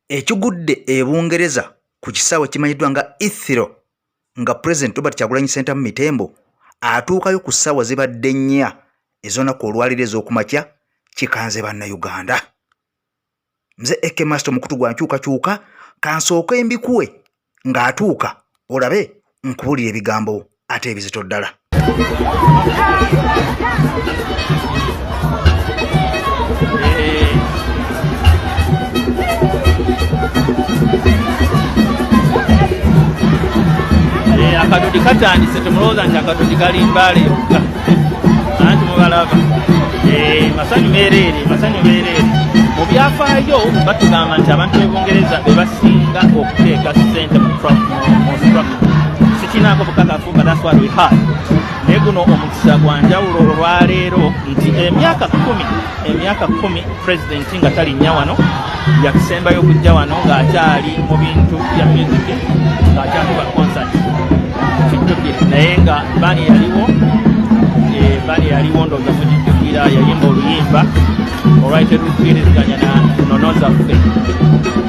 Ekigudde e Bungereza ku kisaawe kimanyiddwa nga Ithiro nga President Robert Kyagulanyi Ssentamu Mitembo atuukayo ku ssaawa zibadde 4 ez'olunaku olwaliro ez'okumakya Kikanze bannayuganda. Nze Eke Master mukutu gwa nkyukakyuka kansooke mbikuwe ng'atuuka olabe nkubulira ebigambo ate ebizito ddala. Akadodi katandise temulowooza nti akadodi kali mbaale yokka anti mubalaba masanyu meereere mu byafaayo batugamba nti abantu b'Ebungereza be basinga okuteeka ssente mu structure sikinaako bukakafu but that's what we had. Naye guno omukisa gwa njawulo olwaleero nti emyaka 10 pulezidenti nga talinnya wano yakusembayo okujja wano ng'akyali mu bintu bya music ng'akyatuba concert naye nga bani yaliwo ndowooza mugijjukira yayimba oluyimba olwayiterukwiriziganya nono zaffe.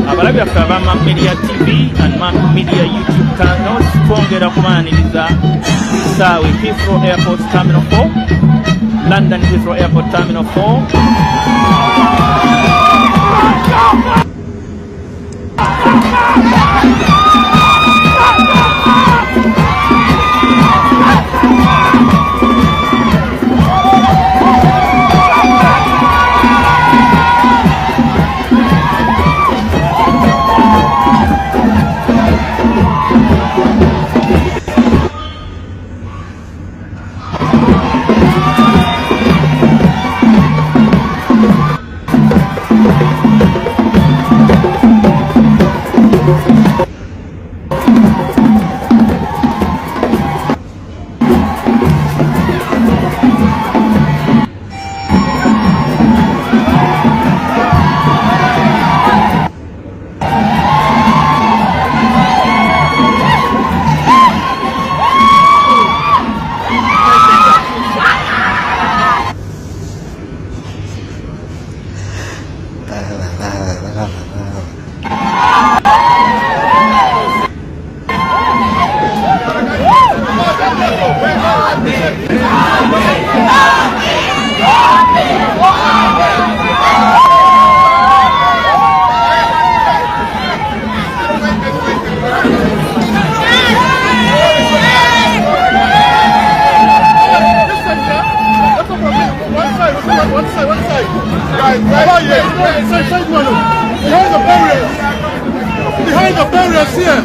Abalabi baffe aba Media TV and Media YouTube channels twongera kubaaniriza kisaawe Heathrow Airport Terminal 4, London Heathrow Airport Terminal 4. Behind the barriers here.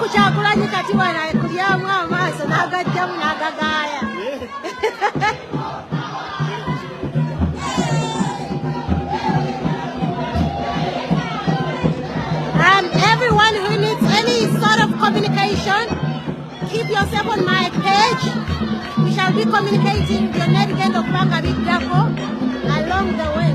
Kyagulanyi kati wana kulyamu amaaso n'agajjamu n'agagaaya. Everyone who needs any sort of communication, keep yourself on my page. We shall be communicating your network of Banga Big Dako along the way.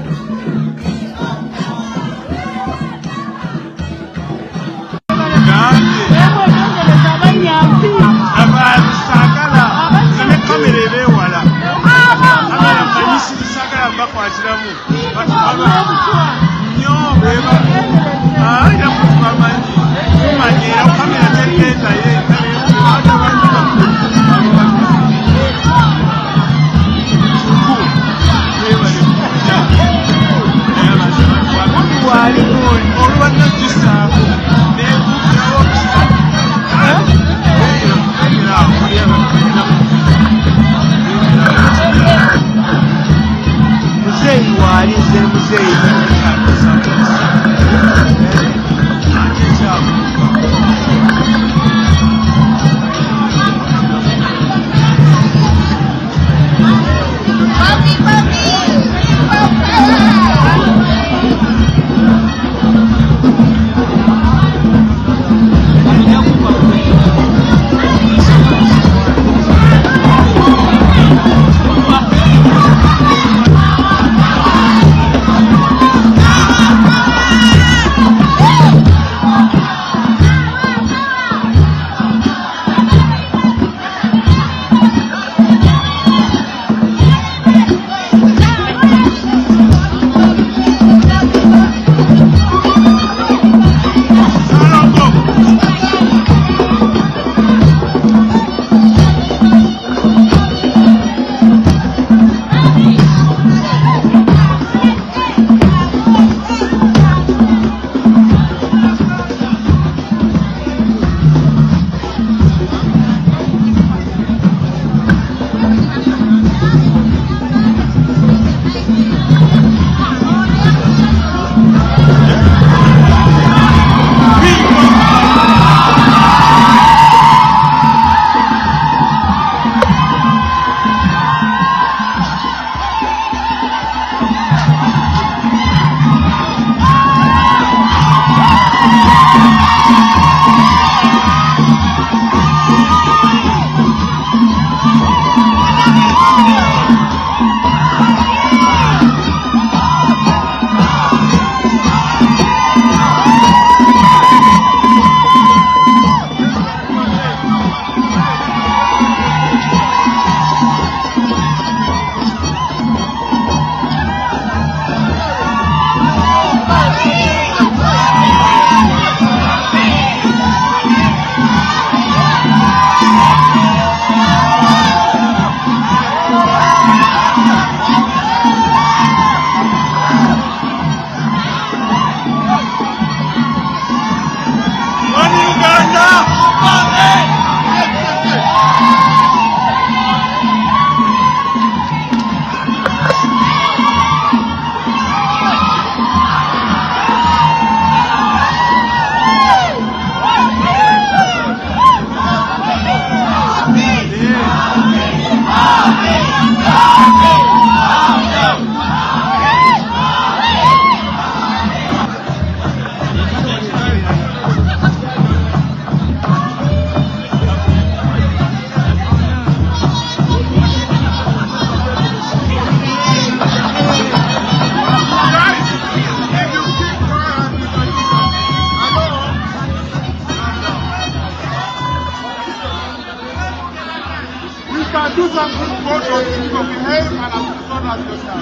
do some good photos if you behave and as soon as yourself.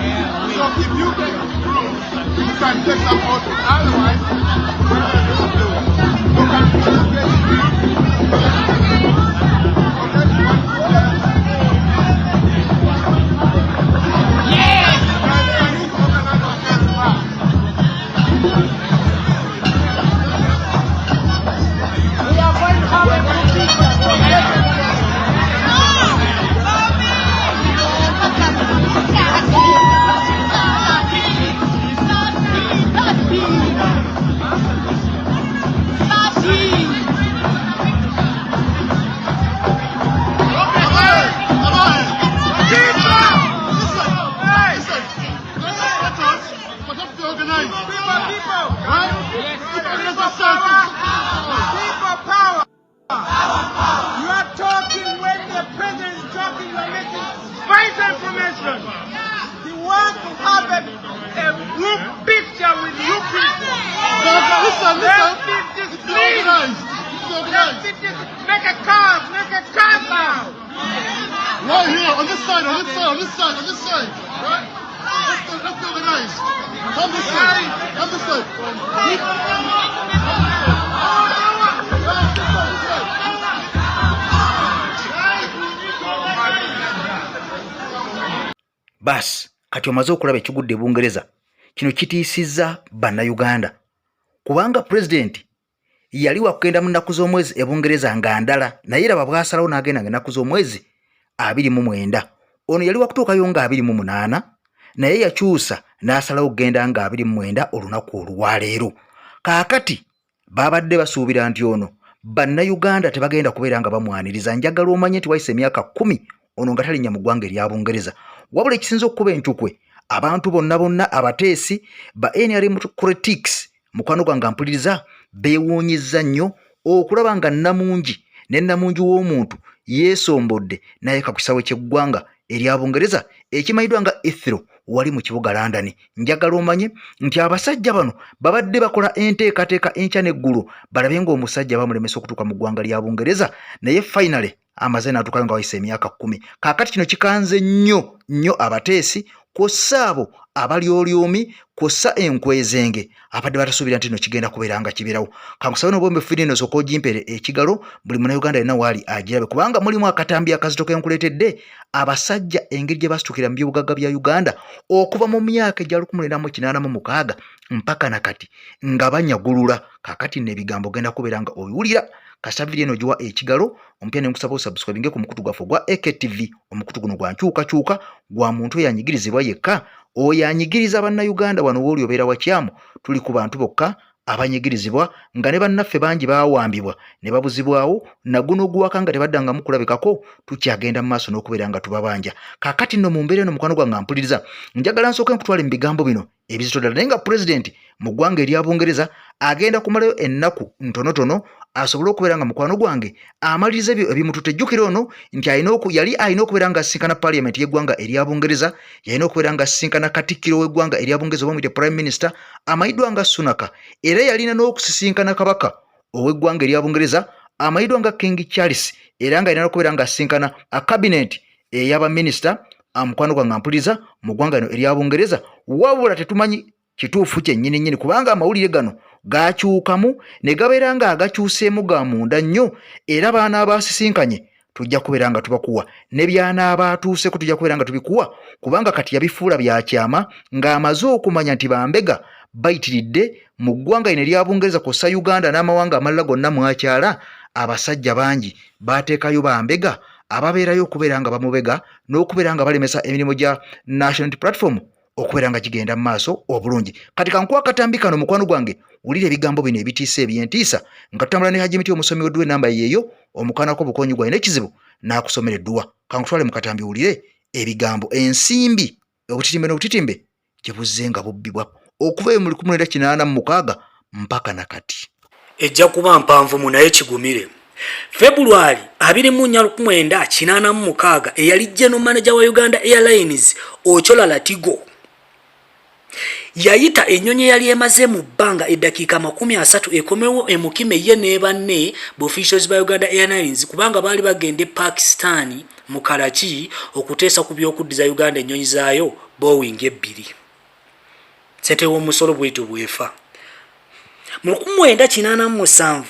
So if you can improve, you can take some photos. Otherwise, what are you going to do? You can Bas, kati omaze okulaba ekigudde Bungereza. Kino kitiisizza bannayuganda. Kubanga president yali wakugenda mu nnaku z'omwezi e Bungereza nga ndala, naye laba bw'asalawo n'agenda ng'ennaku z'omwezi 29. Ono yali wakutuukayo nga 28, naye yakyusa n'asalawo okugenda nga 29 olunaku olwaleero. Kaakati babadde basuubira nti ono bannayuganda tebagenda kubeera nga bamwaniriza. Njagala omanye nti wayise emyaka 10 ono nga talinnya mu ggwanga erya Bungereza. Wabula ekisinza okuba entukwe, abantu bonna abateesi ba NRM critics mukwano gwange mpuliriza beewuunyizza nnyo okulaba nga Namungi ne Namungi w'omuntu yeesombodde naye kakusawe ky'eggwanga erya Bungereza ekimanyiddwa nga Heathrow wali mu kibuga London. Njagala omanye nti abasajja bano babadde bakola enteekateeka enkya n'eggulu balabe ng'omusajja bamulemesa okutuuka mu ggwanga lya Bungereza, naye finally amaze n'atuukayo nga wayise emyaka 10. Kaakati kino kikanze nnyo abateesi kw'ossa abo abalyolyomi kw'ossa enkwezenge abadde batasuubira nti no kigenda kubeera nga kibeerawo. Kankusabe n'obwembe fidino sooka ogimpere ekigalo buli munnayuganda yenna waali agirabe, kubanga mulimu akatambi akazito ke nkuleetedde. Abasajja engeri gye basitukira mu byobugagga bya Uganda okuva mu myaka egya 1986 mpaka nakati nga banyagulula. Kaakati n'ebigambo genda kubeera nga obiwulira. Kasita video eno giwa ekigalo ompya ne nkusaba osubscribinge ku mukutu gwaffe gwa EKTV. Omukutu guno gwa nkyukakyuka gwa muntu eyanyigirizibwa yekka, oyo anyigiriza bannayuganda wano w'oli obeera wakyamu. Tuli ku bantu bokka abanyigirizibwa nga ne bannaffe bangi baawambibwa ne babuzibwawo naguno oguwaka nga tebaddangamu kulabikako. Tukyagenda mu maaso n'okubeera nga tubabanja. Kaakati nno mu mbeera eno mukwano gwange mpuliriza, njagala nsooke nkutwale mu bigambo bino ebizito ddala, naye nga president mu ggwanga erya Bungereza agenda kumalayo ennaku ntonotono asobole okubeera nga mukwano gwange amaliriza ebyo ebimututejjukira ono nti yali alina okubeera nga asinkana parliament y'eggwanga erya Bungereza, yalina okubeera nga asinkana katikkiro w'eggwanga erya Bungereza oba muyite prime minister amanyiddwa nga Sunaka, era yalina n'okusisinkana kabaka ow'eggwanga erya Bungereza amanyiddwa nga King Charles, era nga yalina okubeera nga asinkana cabinet ey'abaminisita mukwano gwange mpuliriza mu ggwanga lino erya Bungereza. Wabula tetumanyi kituufu kyennyini kubanga amawulire gano gakyukamu ne gabeera nga agakyuseemu ga munda nnyo, era baana abasisinkanye tujja kubeera nga tubakuwa, ne byana abaatuuseko tujja kubeera nga tubikuwa, kubanga kati yabifuula byakyama ng'amaze okumanya nti bambega bayitiridde mu ggwanga lino erya Bungereza kw'ossa Uganda n'amawanga amalala gonna mwakyala. Abasajja bangi baateekayo bambega ababeerayo okubeera nga bamubega n'okubeera nga balemesa emirimu gya National Platform okubeera nga kigenda mu maaso obulungi. Kati kankuwa katambi kano mukwano gwange wulira ebigambo bino ebitiisa ebyentiisa nga tutambula ne Hajimiti omusomi w'edduwa enamba yeeyo omukanako bukonyi gwa n'ekizibu n'akusomera edduwa. Kankutwale mu katambi wulire ebigambo ensimbi obutitimbe n'obutitimbe gye buzze nga bubbibwa okuva mu 1986 mpaka nakati. Ejja kuba mpanvu mu naye kigumire. February 1986 eyali general manager wa Uganda Airlines Ochola Latigo yayita ennyonyi yali emaze mu bbanga eddakiika 30 ekomewo emukime ye ne banne officials ba Uganda Airlines kubanga baali bagende Pakistan mu Karachi okuteesa ku by'okuddiza Uganda ennyonyi zaayo Boeing 2. Ssente w'omusolo bwetyo bwefa. Mu 1987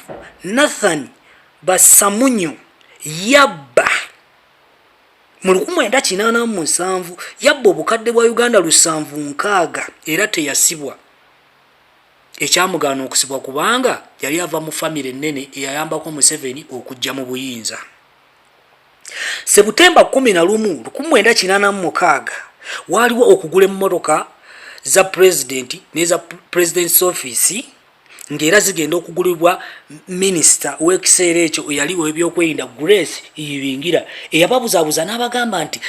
Nathan Basamunyo yabba mu 1987 yabba obukadde bwa Uganda 760 era teyasibwa. Ekyamugaana okusibwa kubanga yali ava mu famire ennene eyayambako Museveni okujja mu buyinza. Sebutemba 11 1986 waliwo okugula emmotoka za president neza president's office ngera zigenda okugulibwa minister w'ekiseera ekyo eyaliwo ebyokwerinda Grace Ibingira eyababuzaabuza n'abagamba nti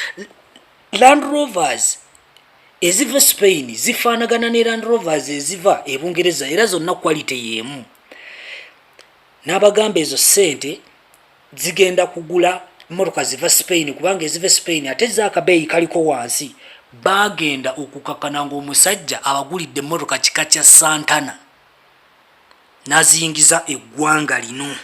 Land Rovers eziva Spain zifaanagana ne Land Rovers eziva e Bungereza era zonna quality y'emu. N'abagamba ezo ssente zigenda kugula mmotoka ziva Spain kubanga eziva Spain ate zaakabeeyi kaliko wansi. Bagenda okukakana ng'omusajja abagulidde emmotoka kika kya Santana n'aziyingiza eggwanga lino.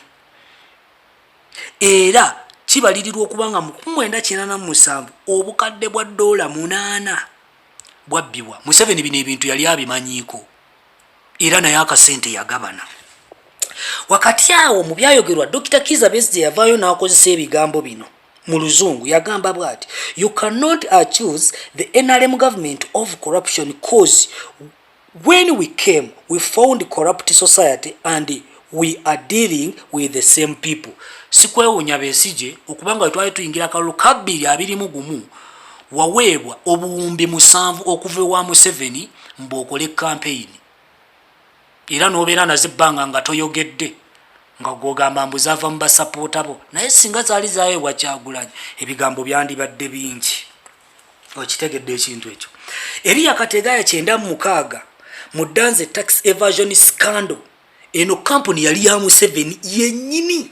Era kibalirirwa okubanga mu 1987 obukadde bwa $8 bwabbibwa. Museveni bino ebintu yali abimanyiiko era naye akasente yagabana. Wakati awo mu byayogerwa Dr. Kizza Besigye yavaayo n'akozesa ebigambo bino mu Luzungu. Yagamba bw'ati, you cannot accuse the NRM government of corruption cause when we came we found corrupt society and we are dealing with the same people. Sikwewuunya Besigye okubanga twali tuyingira kalulu 221 waweebwa obuwumbi 7 okuva ewa Museveni mb'okole campaign era n'obeera nazibbanga nga toyogedde nga gwogamba mbu zaava mu basapoota bo naye singa zaali zaweebwa Kyagulanyi ebigambo byandibadde bingi. Okitegedde ekintu ekyo. Eriya Kategaya 96 mu Danze tax evasion scandal eno kampuni yali ya Museveni yennyini.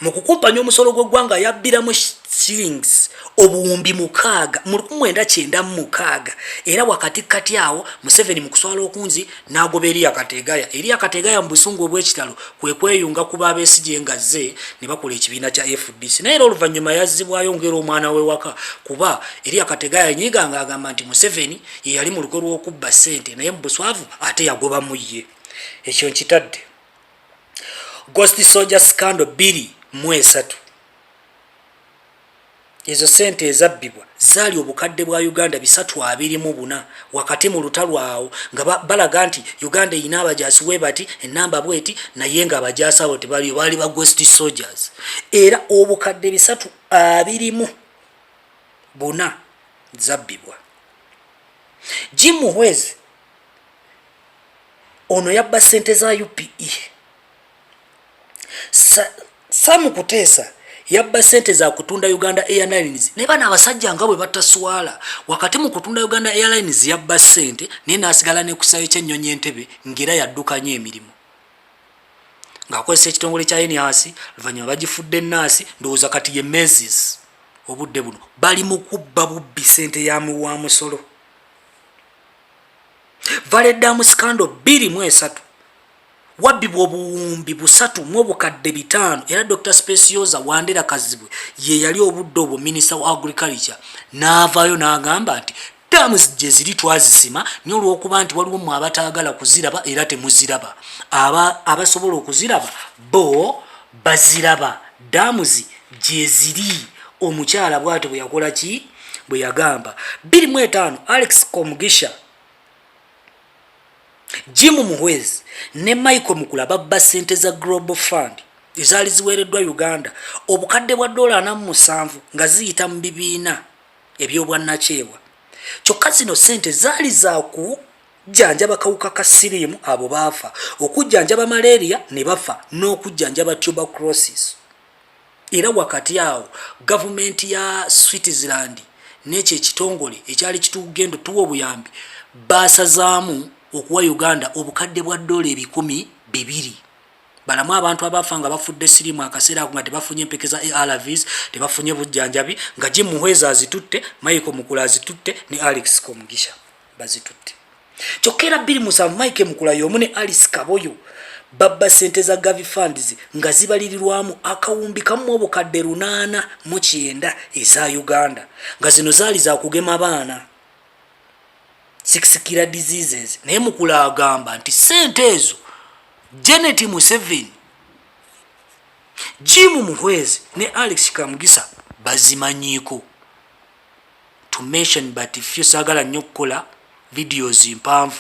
Mu kukumpanya omusolo gw'eggwanga yabbiramu shillings obuwumbi 6 mu 1996 era wakati kati awo Museveni mu kuswala okunzi n'agoba Eriya Kategaya. Eriya Kategaya mu busungu obw'ekitalo kwe kweyunga ku Besigye nga ze ne bakola ekibiina kya FDC naye oluvannyuma yazzibwayo ngera omwana we waka kuba Eriya Kategaya nyiiganga agamba nti Museveni ye yali mu luko lw'okubba ssente naye mu buswavu ate yagobamu ye. Ekyo nkitadde. Ghost Soldier Scandal 2003 ezo ssente ezabbibwa zaali obukadde bwa Uganda 324 wakati mu lutalo awo nga balaga nti Uganda erina abajaasi we bati ennamba bweti naye nga abajaasi abo tebali baali ba Ghost Soldiers era obukadde 324 zabbibwa. Jim Muhwezi ono yabba ssente za UPE. Samu Kuteesa yabba ssente za kutunda Uganda Airlines ne bana abasajja nga bwe bataswala wakati mu kutunda Uganda Airlines yabba ssente naye n'asigala ne kusayo ky'ennyonyi Entebbe ngera yaddukanya emirimu ng'akozesa ekitongole kya NRC luvannyuma bagifudde ennaasi ndowooza kati ye Mezis obudde buno bali mu kubba bubbi ssente ya musolo. Valeddamu scandal 2003 wabbibwa obuwumbi 3 mu obukadde 5 era Dr. Specioza Wandera Kazibwe ye yali obudde obwo Minister wa Agriculture n'avaayo n'agamba nti dams gye ziri twazisima naye olw'okuba nti waliwo mu abataagala kuziraba era temuziraba abasobola okuziraba bo baziraba dams gye ziri. Omukyala bw'atyo bwe yakola ki bwe yagamba. 2005 Alex Komugisha Jim Muhwezi ne Michael Mukula babba ssente za Global Fund ezaali ziweereddwa Uganda obukadde bwa $7 nga ziyita mu bibiina eby'obwannakyewa. Kyokka zino ssente zaali za kujjanjaba kawuka ka siriimu abo baafa, okujjanjaba malaria ne bafa n'okujjanjaba tuberculosis. Era wakati awo gavumenti ya Switzerland n'ekyo ekitongole ekyali kitugendo tuwa obuyambi baasazaamu okuwa Uganda obukadde bwa $200,000 balamu abantu abafa nga bafudde sirimu akaseera ako nga tebafunye empeke za ARVs tebafunye bujjanjabi nga Jim Muhwezi azitutte, Michael Mukula azitutte ne Alex Komugisha bazitutte. Kyokka era 2007 Mike Mukulayo omu ne Alice Kaboyo babba ssente za Gavi Funds nga zibalirirwamu akawumbi kamu obukadde 809 eza Uganda nga zino zaali za kugema abaana 6 killer diseases. Naye Mukula agamba nti ssente ezo Janet Museveni, Jim Muhwezi ne Alex Kamugisa bazimanyiiko. To mention but few sagala nnyo kukola videos mpanvu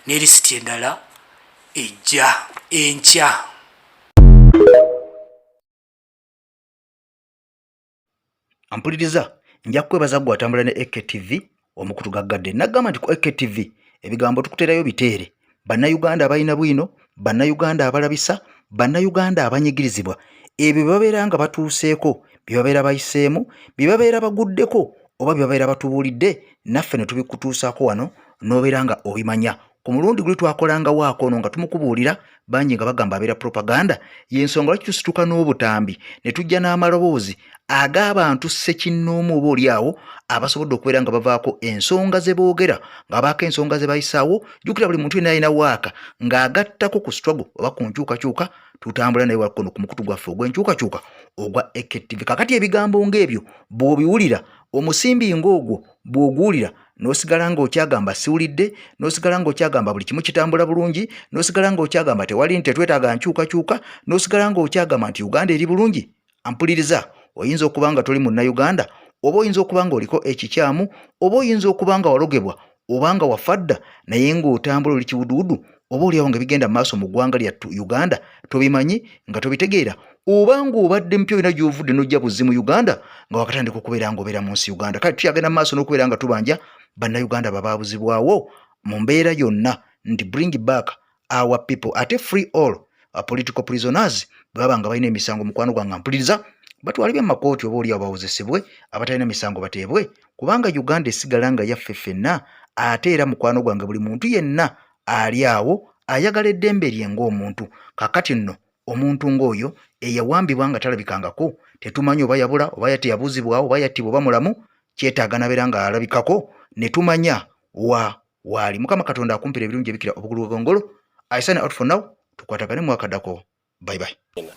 ne lisiti endala ejja enkya. Ampuliriza nja kwebaza gwe atambula ne EKTV omukutu gaggadde. Nagamba nti ku EKTV ebigambo tukuterayo biteere. Bannayuganda abalina bwino, bannayuganda abalabisa, bannayuganda abanyigirizibwa. Ebyo babeera nga batuuseeko, bibabeera bayiseemu, bibabeera baguddeko oba bibabeera batubuulidde, naffe ne tubikutuusaako wano n'obeera nga obimanya. Ku mulundi guli twakolanga waako ono nga tumukubuulira bangi nga bagamba abeera propaganda, y'ensonga lwaki tusituka n'obutambi ne tujja n'amaloboozi ag'abantu ssekinnoomu oba oliawo abasobodde okubeera nga bavaako ensonga ze boogera ng'abaako ensonga ze bayisaawo. Jjukira buli muntu yenna alina waaka ng'agattako ku struggle oba ku nkyukakyuka, tutambula naye wakono ku mukutu gwaffe ogw'enkyukakyuka ogwa EKTV. Kakati ebigambo ng'ebyo bw'obiwulira, omusimbi ng'ogwo bw'oguwulira n'osigala ng'okyagamba siwulidde, n'osigala ng'okyagamba buli kimu kitambula bulungi, n'osigala ng'okyagamba tewali tetwetaaga nkyukakyuka, n'osigala ng'okyagamba nti Uganda eri bulungi. Ampuliriza, oyinza okuba nga toli munnayuganda, oba oyinza okuba nga oliko ekikyamu, oba oyinza okuba nga walogebwa, oba nga wafadda naye ng'otambula oli kiwuduwudu, oba oliawo nga bigenda mu maaso mu ggwanga lyattu Uganda tobimanyi nga tobitegeera, oba ng'obadde mpya olina gy'ovudde n'ojja buzzi mu Uganda nga wakatandika okubeera ng'obeera mu nsi Uganda. Kale tuyagenda mu maaso n'okubeera nga tubanja bannayuganda babaabuzibwawo mu mbeera yonna nti bring back our people ate free all political prisoners bwe baba nga balina emisango. Mukwano gwange ampuliriza, batwalibwe mu makooti oba oliawo bawozesebwe, abatalina misango bateebwe, kubanga Uganda esigala nga yaffe ffenna. Ate era mukwano gwange buli muntu yenna ali awo ayagala eddembe lye ng'omuntu. Kakati nno omuntu ng'oyo eyawambibwa nga talabikangako, tetumanyi oba yabula oba yateyabuuzibwawo oba yattibwa oba mulamu, kyetaaga nabeera nga alabikako ne tumanya waali. Mukama Katonda akumpira ebirungi ebikira obugulu bw'egongolo. I sign out for now. Tukwatagane mu akaddako. Bye bye.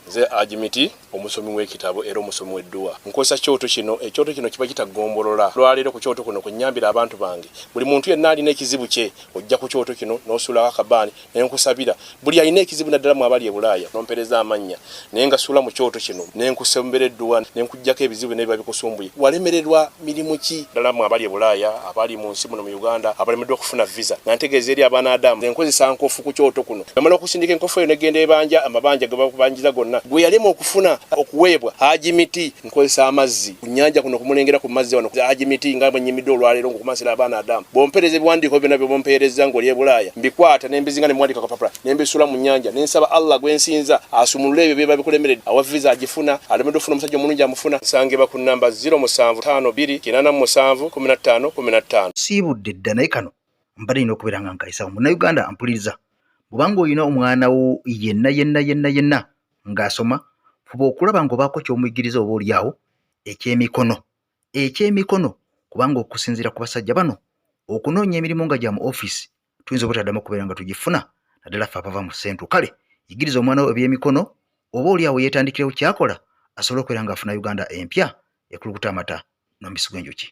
Nze Ajimiti omusomi w'ekitabo era omusomi w'edduwa. Nkozesa kyoto kino, ekyoto kino kiba kitagombolola. Lwaleero ku kyoto kuno kunnyambira abantu bange. Buli muntu yenna alina ekizibu kye, ojja ku kyoto kino n'osuula akabaani ne nkusabira. Buli alina ekizibu naddala mu abali e Bulaaya n'ompereza amannya. Naye nga suula mu kyoto kino ne nkusembera edduwa ne nkuggyako ebizibu n'ebiba bikusumbuye. Walemererwa mirimu ki ddala mu abali e Bulaaya, abali mu nsi muno mu Uganda, abalemeddwa okufuna visa. Nga ntegeeza eri abaana Adamu nze nkozesa nkofu ku kyoto kuno. Namala okusindika enkofu eyo negenda ebanja, amabanja ge bakubanjiza gonna. Gwe yalema okufuna okuweebwa Ajimiti nkozesa amazzi ku nnyanja kuno kumulengera ku mazzi wano. Ajimiti nga bwenyimidde olwaleero ngokumasira abaana Adamu. Bompereza ebiwandiiko byonna bye bompereza ng'oli e Bulaaya, mbikwata ne mbizinga ne muwandika kapapula ne mbisula mu nnyanja ne nsaba Allah gwensinza asumulule ebyo byeba bikulemeredde. Awa visa agifuna, alemedde okufuna omusajja omulungi amufuna. Nsangibwa ku nnamba 0752 siibudde dda naye kano mbadde nina okubeera nga nkayisawo. Munnayuganda ampuliriza, bw'obanga olina omwana wo yenna ng'asoma, fuba okulaba ng'obaako ky'omuyigiriza oba oliawo ekyemikono, kubanga okusinziira ku basajja bano okunoonya emirimu nga gya mu ofiisi tuyinza obutaddamu okubeera nga tugifuna naddala ffe abava mu ssentu. Kale yigiriza omwana wo ebyemikono, oba oliawo yeetandikirewo kyakola asobole okubeera ng'afuna Uganda empya ekulukuta amata n'omubisi gw'enjuki.